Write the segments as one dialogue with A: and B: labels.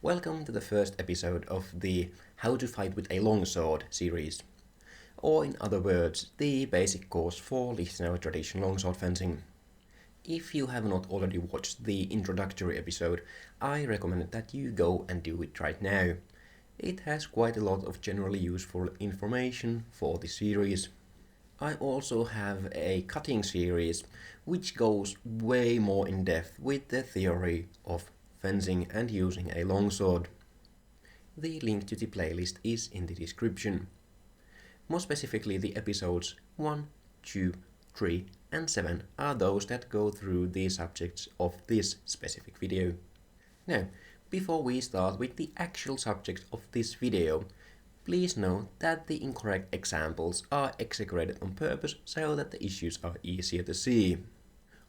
A: Welcome to the first episode of the How to Fight with a Longsword series, or in other words, the basic course for Lichtenauer traditional longsword fencing. If you have not already watched the introductory episode, I recommend that you go and do it right now. It has quite a lot of generally useful information for the series. I also have a cutting series which goes way more in depth with the theory of fencing and using a longsword. The link to the playlist is in the description. More specifically, the episodes 1, 2, 3 and 7 are those that go through the subjects of this specific video. Now, before we start with the actual subject of this video, please note that the incorrect examples are exaggerated on purpose so that the issues are easier to see.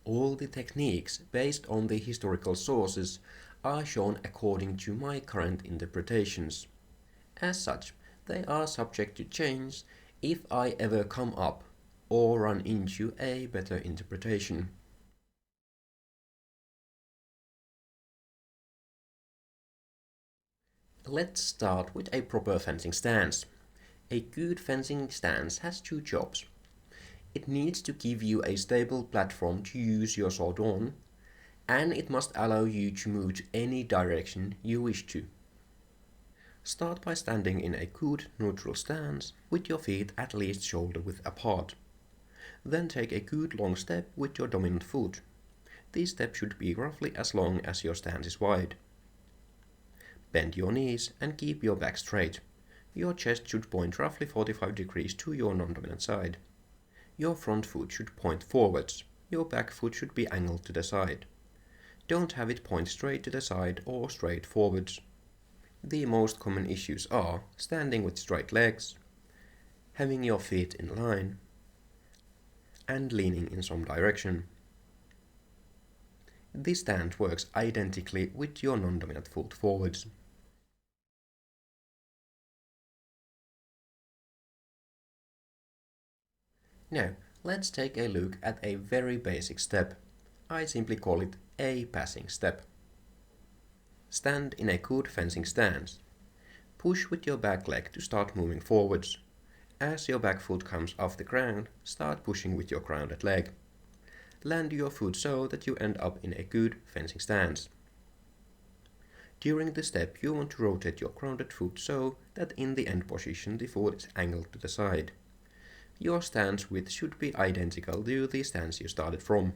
A: All the techniques based on the historical sources are shown according to my current interpretations. As such, they are subject to change if I ever come up or run into a better interpretation. Let's start with a proper fencing stance. A good fencing stance has two jobs. It needs to give you a stable platform to use your sword on, and it must allow you to move to any direction you wish to. Start by standing in a good neutral stance with your feet at least shoulder width apart. Then take a good long step with your dominant foot. This step should be roughly as long as your stance is wide. Bend your knees and keep your back straight. Your chest should point roughly 45 degrees to your non-dominant side. Your front foot should point forwards. Your back foot should be angled to the side. Don't have it point straight to the side or straight forwards. The most common issues are standing with straight legs, having your feet in line, and leaning in some direction. This stance works identically with your non-dominant foot forwards. Now, let's take a look at a very basic step. I simply call it a passing step. Stand in a good fencing stance. Push with your back leg to start moving forwards. As your back foot comes off the ground, start pushing with your grounded leg. Land your foot so that you end up in a good fencing stance. During the step, you want to rotate your grounded foot so that in the end position the foot is angled to the side. Your stance width should be identical to the stance you started from.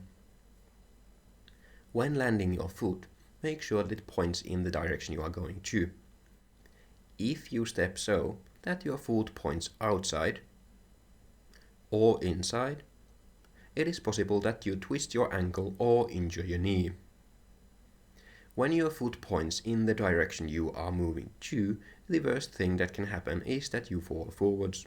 A: When landing your foot, make sure that it points in the direction you are going to. If you step so that your foot points outside or inside, it is possible that you twist your ankle or injure your knee. When your foot points in the direction you are moving to, the worst thing that can happen is that you fall forwards.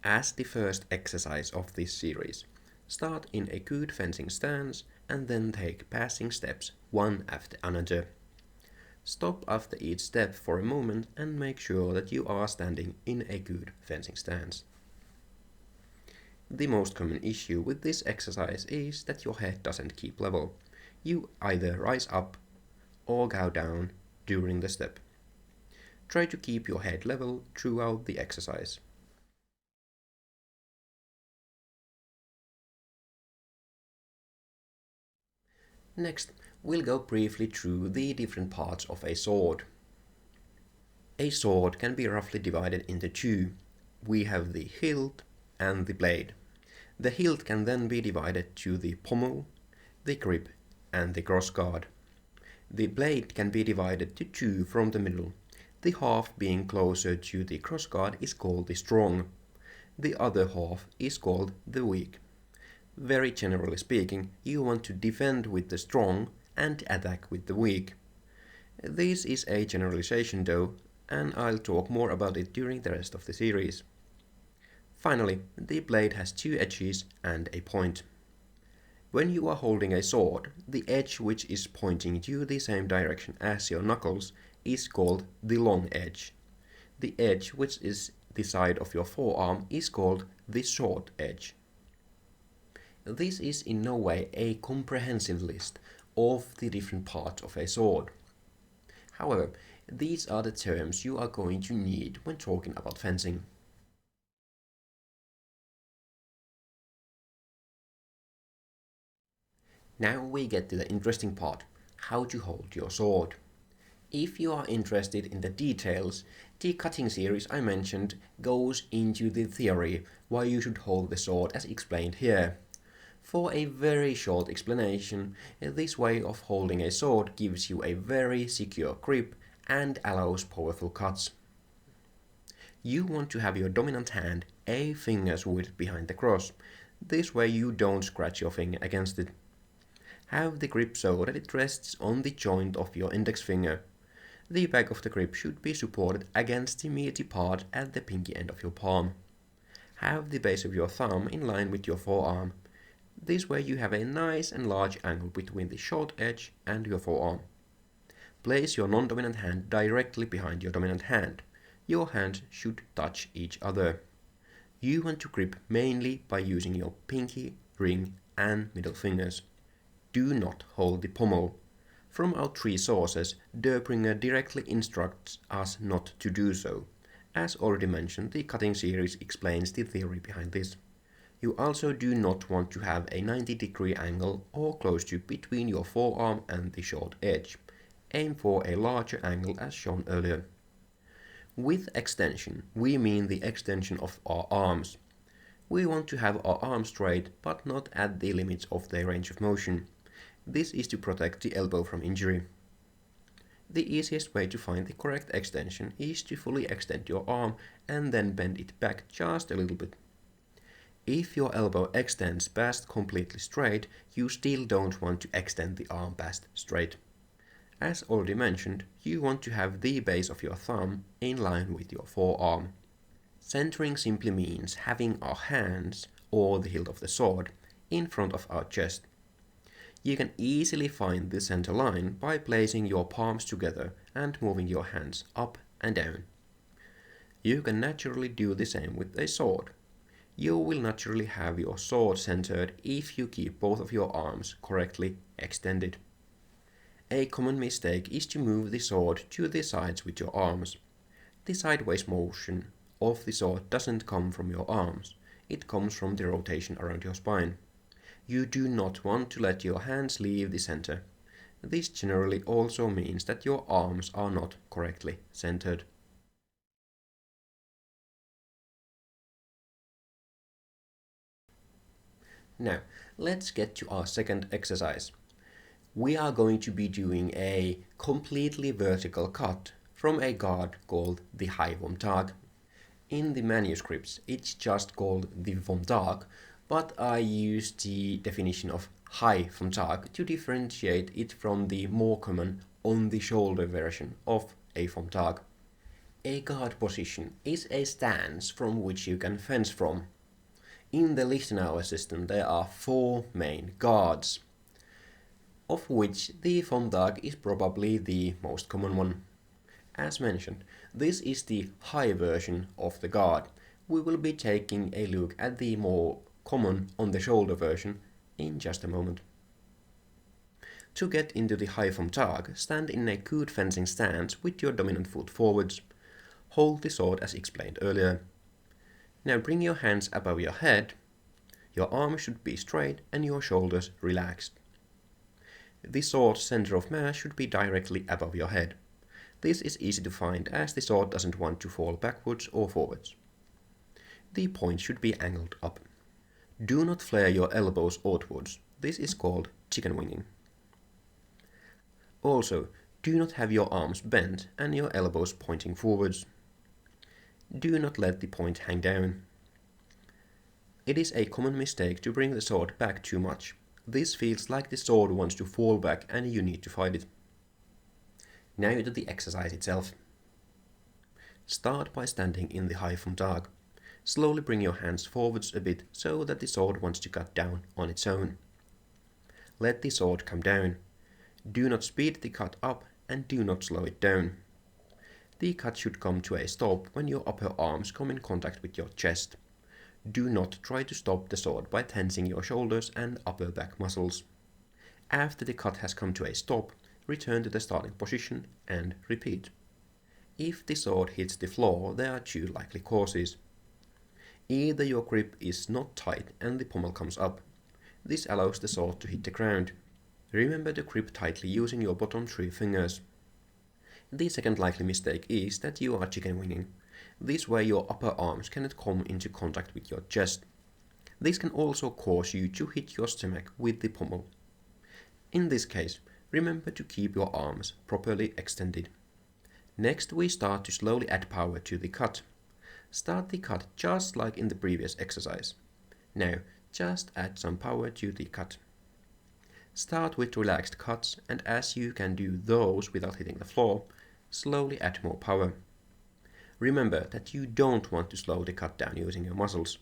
A: As the first exercise of this series, start in a good fencing stance and then take passing steps one after another. Stop after each step for a moment and make sure that you are standing in a good fencing stance. The most common issue with this exercise is that your head doesn't keep level. You either rise up or go down during the step. Try to keep your head level throughout the exercise. Next, we'll go briefly through the different parts of a sword. A sword can be roughly divided into two. We have the hilt and the blade. The hilt can then be divided to the pommel, the grip, and the crossguard. The blade can be divided to two from the middle. The half being closer to the crossguard is called the strong. The other half is called the weak. Very generally speaking, you want to defend with the strong and attack with the weak. This is a generalization though, and I'll talk more about it during the rest of the series. Finally, the blade has two edges and a point. When you are holding a sword, the edge which is pointing to the same direction as your knuckles is called the long edge. The edge which is the side of your forearm is called the short edge. This is in no way a comprehensive list of the different parts of a sword. However, these are the terms you are going to need when talking about fencing. Now we get to the interesting part, how to hold your sword. If you are interested in the details, the cutting series I mentioned goes into the theory why you should hold the sword as explained here. For a very short explanation, this way of holding a sword gives you a very secure grip and allows powerful cuts. You want to have your dominant hand a finger's width behind the cross. This way you don't scratch your finger against it. Have the grip so that it rests on the joint of your index finger. The back of the grip should be supported against the meaty part at the pinky end of your palm. Have the base of your thumb in line with your forearm. This way you have a nice and large angle between the short edge and your forearm. Place your non-dominant hand directly behind your dominant hand. Your hands should touch each other. You want to grip mainly by using your pinky, ring and middle fingers. Do not hold the pommel. From our three sources, Derbringer directly instructs us not to do so. As already mentioned, the cutting series explains the theory behind this. You also do not want to have a 90-degree angle or close to between your forearm and the short edge. Aim for a larger angle as shown earlier. With extension, we mean the extension of our arms. We want to have our arms straight, but not at the limits of their range of motion. This is to protect the elbow from injury. The easiest way to find the correct extension is to fully extend your arm and then bend it back just a little bit. If your elbow extends past completely straight, you still don't want to extend the arm past straight. As already mentioned, you want to have the base of your thumb in line with your forearm. Centering simply means having our hands, or the hilt of the sword, in front of our chest. You can easily find the center line by placing your palms together and moving your hands up and down. You can naturally do the same with a sword. You will naturally have your sword centered if you keep both of your arms correctly extended. A common mistake is to move the sword to the sides with your arms. The sideways motion of the sword doesn't come from your arms, it comes from the rotation around your spine. You do not want to let your hands leave the center. This generally also means that your arms are not correctly centered. Now, let's get to our second exercise. We are going to be doing a completely vertical cut from a guard called the High vom Tag. In the manuscripts, it's just called the vom Tag, but I use the definition of High vom Tag to differentiate it from the more common on-the-shoulder version of a vom Tag. A guard position is a stance from which you can fence from. In the Lichtenauer system there are 4 main guards, of which the vom Tag is probably the most common one. As mentioned, this is the high version of the guard. We will be taking a look at the more common on-the-shoulder version in just a moment. To get into the High vom Tag, stand in a good fencing stance with your dominant foot forwards. Hold the sword as explained earlier. Now bring your hands above your head. Your arms should be straight and your shoulders relaxed. The sword's center of mass should be directly above your head. This is easy to find as the sword doesn't want to fall backwards or forwards. The point should be angled up. Do not flare your elbows outwards. This is called chicken winging. Also, do not have your arms bent and your elbows pointing forwards. Do not let the point hang down. It is a common mistake to bring the sword back too much. This feels like the sword wants to fall back and you need to fight it. Now to the exercise itself. Start by standing in the High vom Tag. Slowly bring your hands forwards a bit so that the sword wants to cut down on its own. Let the sword come down. Do not speed the cut up and do not slow it down. The cut should come to a stop when your upper arms come in contact with your chest. Do not try to stop the sword by tensing your shoulders and upper back muscles. After the cut has come to a stop, return to the starting position and repeat. If the sword hits the floor, there are two likely causes. Either your grip is not tight and the pommel comes up. This allows the sword to hit the ground. Remember to grip tightly using your bottom 3 fingers. The second likely mistake is that you are chicken winging. This way your upper arms cannot come into contact with your chest. This can also cause you to hit your stomach with the pommel. In this case, remember to keep your arms properly extended. Next, we start to slowly add power to the cut. Start the cut just like in the previous exercise. Now, just add some power to the cut. Start with relaxed cuts, and as you can do those without hitting the floor, slowly add more power. Remember that you don't want to slow the cut down using your muscles.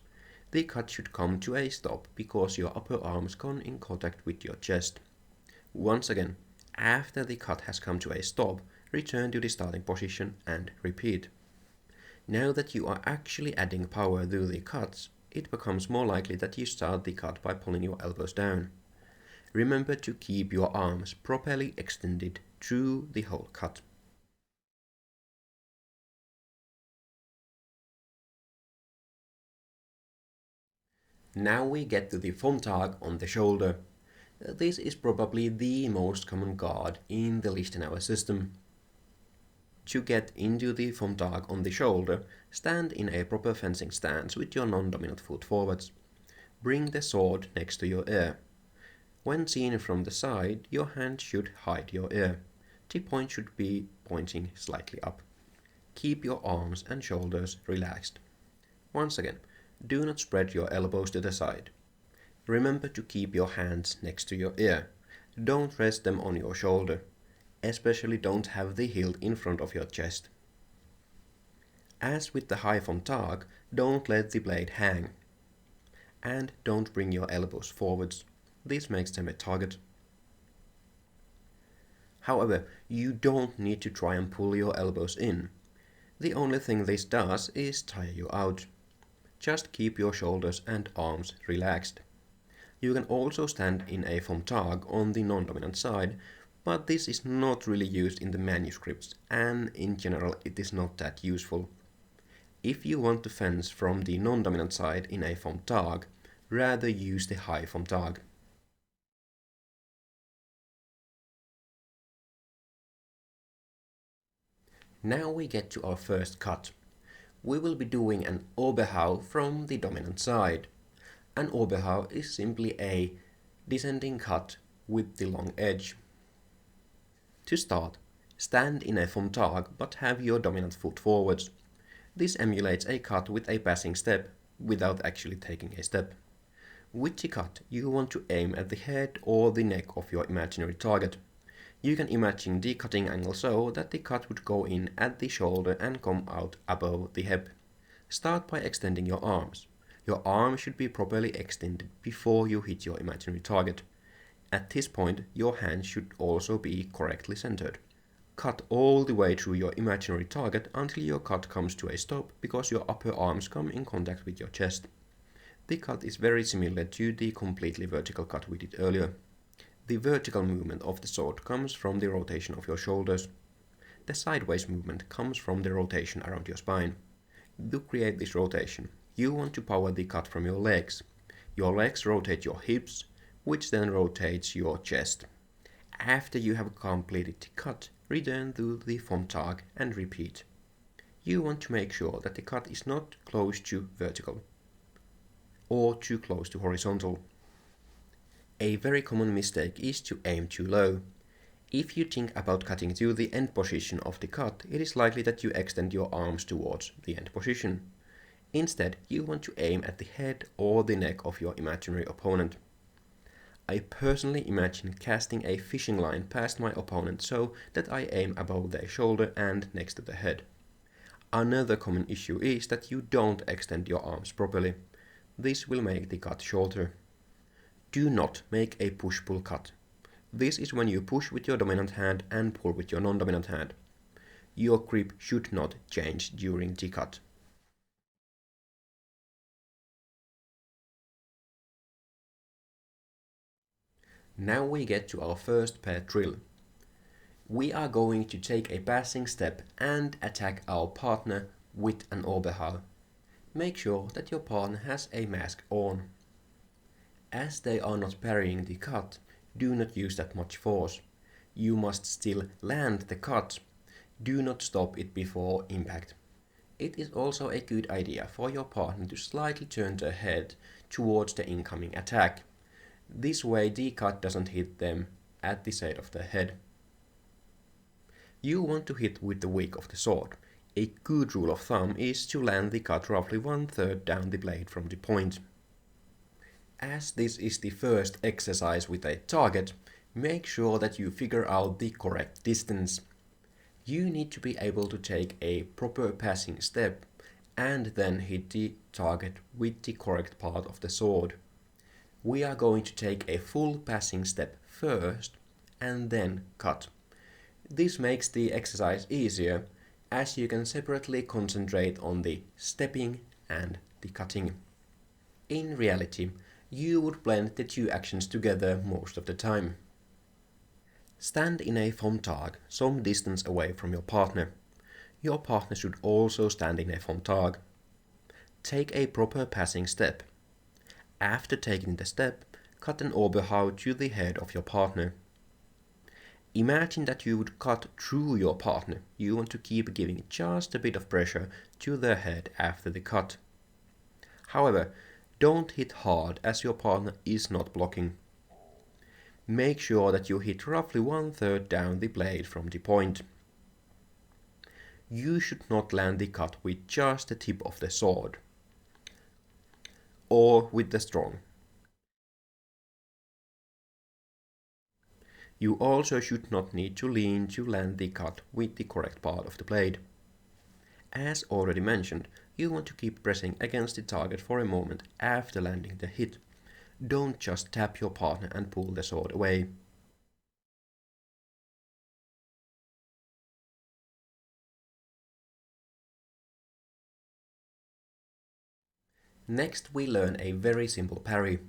A: The cut should come to a stop because your upper arms come in contact with your chest. Once again, after the cut has come to a stop, return to the starting position and repeat. Now that you are actually adding power through the cuts, it becomes more likely that you start the cut by pulling your elbows down. Remember to keep your arms properly extended through the whole cut. Now we get to the vom Tag on the shoulder. This is probably the most common guard in the Lichtenauer system. To get into the vom Tag on the shoulder, stand in a proper fencing stance with your non-dominant foot forwards. Bring the sword next to your ear. When seen from the side, your hand should hide your ear. The point should be pointing slightly up. Keep your arms and shoulders relaxed. Once again, do not spread your elbows to the side. Remember to keep your hands next to your ear. Don't rest them on your shoulder. Especially don't have the hilt in front of your chest. As with the high vom Tag, don't let the blade hang. And don't bring your elbows forwards. This makes them a target. However, you don't need to try and pull your elbows in. The only thing this does is tire you out. Just keep your shoulders and arms relaxed. You can also stand in a vom Tag on the non-dominant side, but this is not really used in the manuscripts, and in general it is not that useful. If you want to fence from the non-dominant side in a vom Tag, rather use the high vom Tag. Now we get to our first cut. We will be doing an Oberhau from the dominant side. An Oberhau is simply a descending cut with the long edge. To start, stand in a vom Tag but have your dominant foot forwards. This emulates a cut with a passing step without actually taking a step. With the cut, you want to aim at the head or the neck of your imaginary target. You can imagine the cutting angle so that the cut would go in at the shoulder and come out above the hip. Start by extending your arms. Your arm should be properly extended before you hit your imaginary target. At this point, your hand should also be correctly centered. Cut all the way through your imaginary target until your cut comes to a stop because your upper arms come in contact with your chest. The cut is very similar to the completely vertical cut we did earlier. The vertical movement of the sword comes from the rotation of your shoulders. The sideways movement comes from the rotation around your spine. To create this rotation, you want to power the cut from your legs. Your legs rotate your hips, which then rotates your chest. After you have completed the cut, return to the vom Tag and repeat. You want to make sure that the cut is not close to vertical or too close to horizontal. A very common mistake is to aim too low. If you think about cutting to the end position of the cut, it is likely that you extend your arms towards the end position. Instead, you want to aim at the head or the neck of your imaginary opponent. I personally imagine casting a fishing line past my opponent so that I aim above their shoulder and next to the head. Another common issue is that you don't extend your arms properly. This will make the cut shorter. Do not make a push-pull cut. This is when you push with your dominant hand and pull with your non-dominant hand. Your grip should not change during the cut. Now we get to our first pair drill. We are going to take a passing step and attack our partner with an Oberhau. Make sure that your partner has a mask on. As they are not parrying the cut, do not use that much force. You must still land the cut. Do not stop it before impact. It is also a good idea for your partner to slightly turn their head towards the incoming attack. This way the cut doesn't hit them at the side of their head. You want to hit with the wick of the sword. A good rule of thumb is to land the cut roughly 1/3 down the blade from the point. As this is the first exercise with a target, make sure that you figure out the correct distance. You need to be able to take a proper passing step and then hit the target with the correct part of the sword. We are going to take a full passing step first and then cut. This makes the exercise easier as you can separately concentrate on the stepping and the cutting. In reality, you would blend the two actions together most of the time. Stand in a Frontag some distance away from your partner. Your partner should also stand in a Frontag. Take a proper passing step. After taking the step, cut an Oberhau to the head of your partner. Imagine that you would cut through your partner. You want to keep giving just a bit of pressure to their head after the cut. However, don't hit hard as your partner is not blocking. Make sure that you hit roughly 1/3 down the blade from the point. You should not land the cut with just the tip of the sword or with the strong. You also should not need to lean to land the cut with the correct part of the blade. As already mentioned, you want to keep pressing against the target for a moment after landing the hit. Don't just tap your partner and pull the sword away. Next we learn a very simple parry.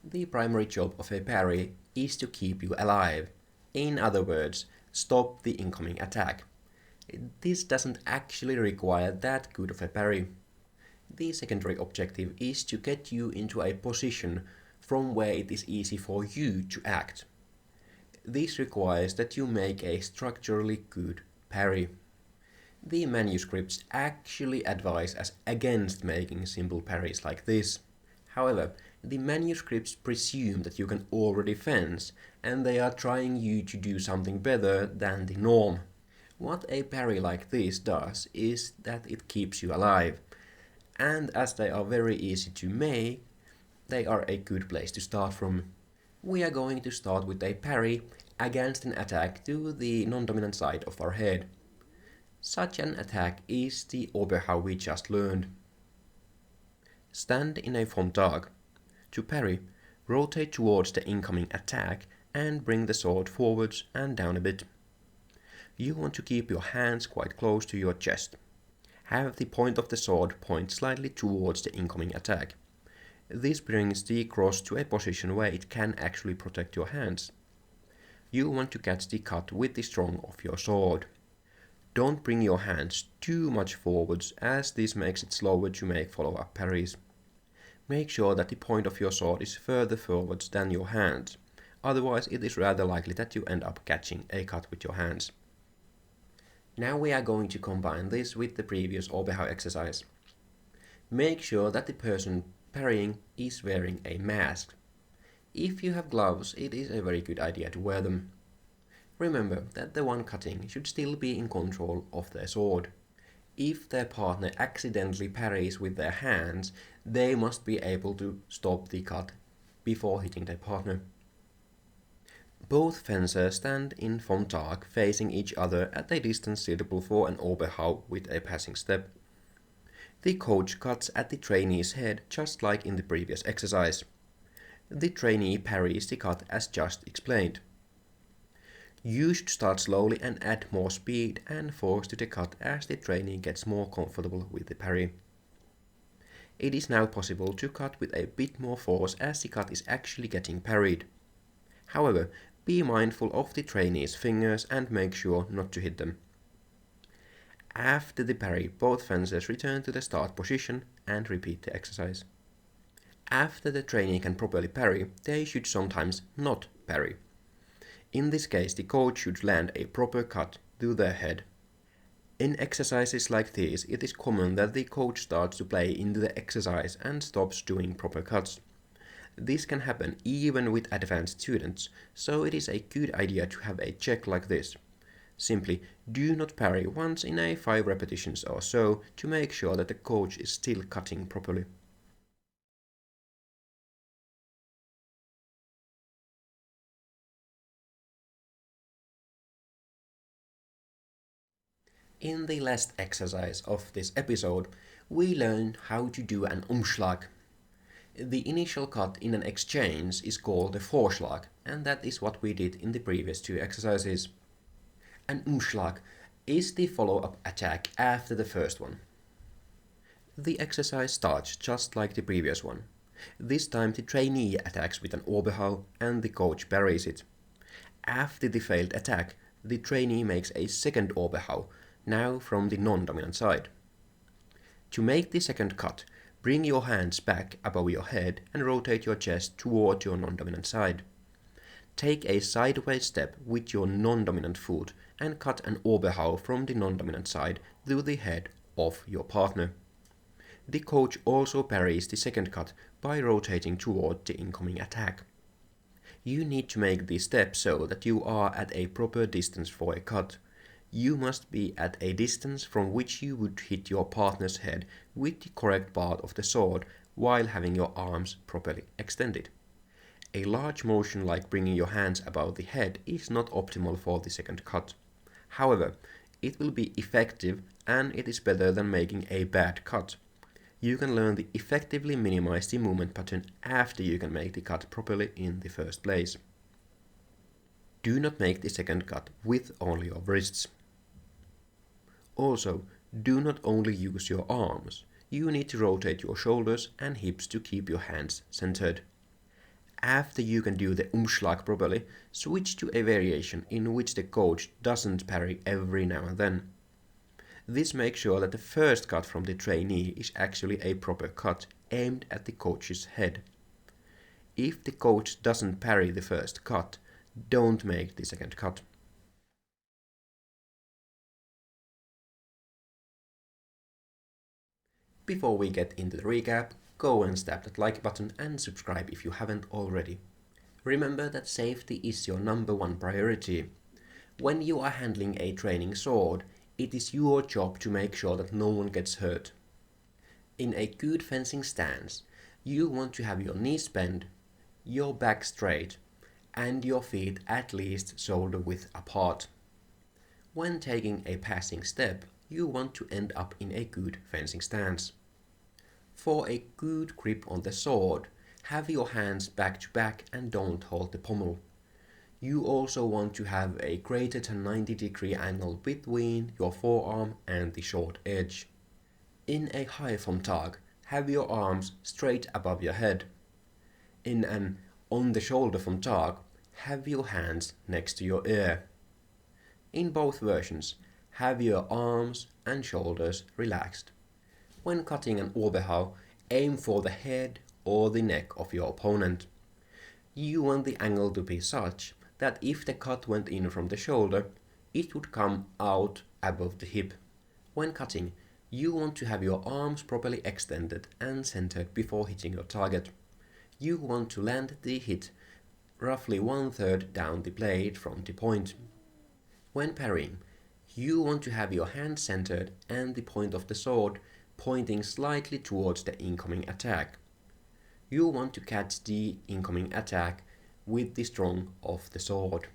A: The primary job of a parry is to keep you alive. In other words, stop the incoming attack. This doesn't actually require that good of a parry. The secondary objective is to get you into a position from where it is easy for you to act. This requires that you make a structurally good parry. The manuscripts actually advise us against making simple parries like this. However, the manuscripts presume that you can already fence, and they are trying you to do something better than the norm. What a parry like this does is that it keeps you alive, and as they are very easy to make, they are a good place to start from. We are going to start with a parry against an attack to the non-dominant side of our head. Such an attack is the Oberhau we just learned. Stand in a Frontag. To parry, rotate towards the incoming attack and bring the sword forwards and down a bit. You want to keep your hands quite close to your chest. Have the point of the sword point slightly towards the incoming attack. This brings the cross to a position where it can actually protect your hands. You want to catch the cut with the strong of your sword. Don't bring your hands too much forwards as this makes it slower to make follow-up parries. Make sure that the point of your sword is further forwards than your hands, otherwise it is rather likely that you end up catching a cut with your hands. Now we are going to combine this with the previous Oberhau exercise. Make sure that the person parrying is wearing a mask. If you have gloves, it is a very good idea to wear them. Remember that the one cutting should still be in control of their sword. If their partner accidentally parries with their hands, they must be able to stop the cut before hitting their partner. Both fencers stand in Frontag facing each other at a distance suitable for an Oberhau with a passing step. The coach cuts at the trainee's head just like in the previous exercise. The trainee parries the cut as just explained. You should start slowly and add more speed and force to the cut as the trainee gets more comfortable with the parry. It is now possible to cut with a bit more force as the cut is actually getting parried. However, Be mindful of the trainee's fingers and make sure not to hit them. After the parry, both fencers return to the start position and repeat the exercise. After the trainee can properly parry, they should sometimes not parry. In this case, the coach should land a proper cut to their head. In exercises like these, it is common that the coach starts to play into the exercise and stops doing proper cuts. This can happen even with advanced students, so it is a good idea to have a check like this. Simply do not parry once in a 5 repetitions or so to make sure that the coach is still cutting properly. In the last exercise of this episode, we learn how to do an Umschlag. The initial cut in an exchange is called a Vorschlag, and that is what we did in the previous 2 exercises. An Umschlag is the follow-up attack after the first one. The exercise starts just like the previous one. This time the trainee attacks with an Oberhau and the coach parries it. After the failed attack, the trainee makes a second Oberhau, now from the non-dominant side. To make the second cut, bring your hands back above your head and rotate your chest toward your non-dominant side. Take a sideways step with your non-dominant foot and cut an Oberhau from the non-dominant side through the head of your partner. The coach also parries the second cut by rotating toward the incoming attack. You need to make this step so that you are at a proper distance for a cut. You must be at a distance from which you would hit your partner's head with the correct part of the sword while having your arms properly extended. A large motion like bringing your hands above the head is not optimal for the second cut. However, it will be effective and it is better than making a bad cut. You can learn to effectively minimize the movement pattern after you can make the cut properly in the first place. Do not make the second cut with only your wrists. Also, do not only use your arms. You need to rotate your shoulders and hips to keep your hands centered. After you can do the Umschlag properly, switch to a variation in which the coach doesn't parry every now and then. This makes sure that the first cut from the trainee is actually a proper cut aimed at the coach's head. If the coach doesn't parry the first cut, don't make the second cut. Before we get into the recap, go and tap that like button and subscribe if you haven't already. Remember that safety is your number 1 priority. When you are handling a training sword, it is your job to make sure that no one gets hurt. In a good fencing stance, you want to have your knees bent, your back straight, and your feet at least shoulder width apart. When taking a passing step, you want to end up in a good fencing stance. For a good grip on the sword, have your hands back to back and don't hold the pommel. You also want to have a greater than 90-degree angle between your forearm and the short edge. In a high vom Tag, have your arms straight above your head. In an on the shoulder vom Tag, have your hands next to your ear. In both versions, have your arms and shoulders relaxed. When cutting an Oberhau, aim for the head or the neck of your opponent. You want the angle to be such that if the cut went in from the shoulder, it would come out above the hip. When cutting, you want to have your arms properly extended and centered before hitting your target. You want to land the hit roughly 1/3 down the blade from the point. When parrying, you want to have your hand centered and the point of the sword pointing slightly towards the incoming attack. You want to catch the incoming attack with the strong of the sword.